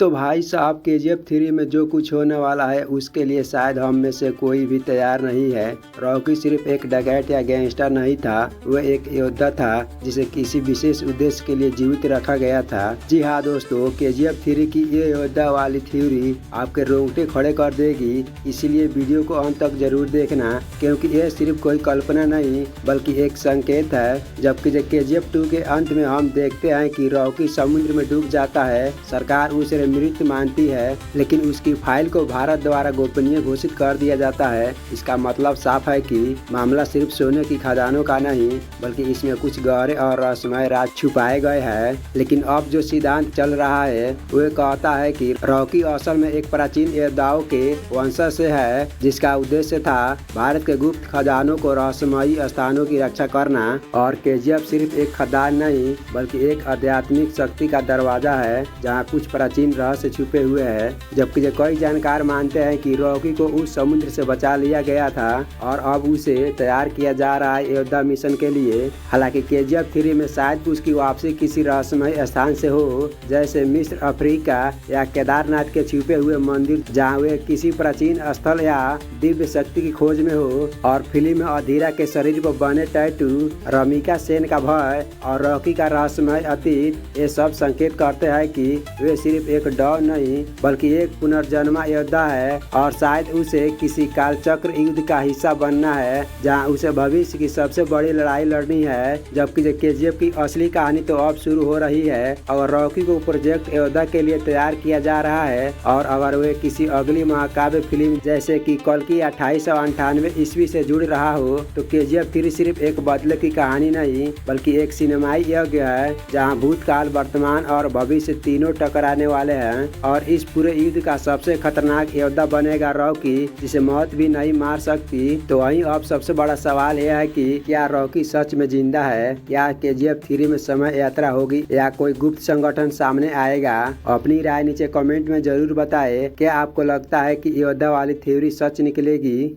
तो भाई साहब केजीएफ 3 में जो कुछ होने वाला है उसके लिए शायद हम में से कोई भी तैयार नहीं है। रॉकी सिर्फ एक डकैत या गैंगस्टर नहीं था, वह एक योद्धा था जिसे किसी विशेष उद्देश्य के लिए जीवित रखा गया था। जी हाँ दोस्तों, केजीएफ 3 की ये योद्धा वाली थ्योरी आपके रोंगटे खड़े कर देगी, इसीलिए वीडियो को अंत तक जरूर देखना, क्योंकि यह सिर्फ कोई कल्पना नहीं बल्कि एक संकेत है। जबकि केजीएफ 2 के अंत में हम देखते हैं कि रॉकी समुद्र में डूब जाता है, सरकार उसे मृत मानती है, लेकिन उसकी फाइल को भारत द्वारा गोपनीय घोषित कर दिया जाता है। इसका मतलब साफ है कि मामला सिर्फ सोने की खदानों का नहीं बल्कि इसमें कुछ गहरे और रहस्यमय राज छुपाए गए हैं। लेकिन अब जो सिद्धांत चल रहा है वह कहता है कि रॉकी असल में एक प्राचीन योद्धाओं के वंशज से है, जिसका उद्देश्य था भारत के गुप्त खजानों को रहस्यमयी स्थानों की रक्षा करना। और केजीएफ सिर्फ एक खदान नहीं बल्कि एक आध्यात्मिक शक्ति का दरवाजा है जहाँ कुछ प्राचीन रहस्य छुपे हुए हैं। जबकि कई जानकार मानते हैं कि रॉकी को उस समुद्र से बचा लिया गया था और अब उसे तैयार किया जा रहा है योद्धा मिशन के लिए। हालांकि केजीएफ 3 में शायद उसकी वापसी किसी रहस्यमय स्थान से हो, जैसे मिस्र, अफ्रीका या केदारनाथ के छुपे हुए मंदिर, जहाँ वे किसी प्राचीन स्थल या दिव्य शक्ति की खोज में हो। और फिल्म में अधीरा के शरीर पर बने टैटू, रमिका सेन का भय और रॉकी का रहस्यमय अतीत, ये सब संकेत करते हैं कि वे सिर्फ एक डॉन नहीं बल्कि एक पुनर्जन्मा योद्धा है और शायद उसे किसी कालचक्र युद्ध का हिस्सा बनना है जहां उसे भविष्य की सबसे बड़ी लड़ाई लड़नी है। जबकि केजीएफ की असली कहानी तो अब शुरू हो रही है और रॉकी को प्रोजेक्ट योद्धा के लिए तैयार किया जा रहा है। और अगर वे किसी अगली महाकाव्य फिल्म जैसे कि कल्कि 2898 ईस्वी से जुड़ रहा हो तो केजीएफ 3 सिर्फ एक बदले की कहानी नहीं बल्कि एक सिनेमाई यज्ञ है जहाँ भूतकाल, वर्तमान और भविष्य तीनों टकराने वाले हैं। और इस पूरे युद्ध का सबसे खतरनाक योद्धा बनेगा रॉकी, जिसे मौत भी नहीं मार सकती। तो वहीं अब सबसे बड़ा सवाल यह है कि क्या रॉकी सच में जिंदा है या केजीएफ 3 में समय यात्रा होगी या कोई गुप्त संगठन सामने आएगा। अपनी राय नीचे कमेंट में जरूर बताएं। क्या आपको लगता है कि योद्धा वाली थ्योरी सच निकलेगी?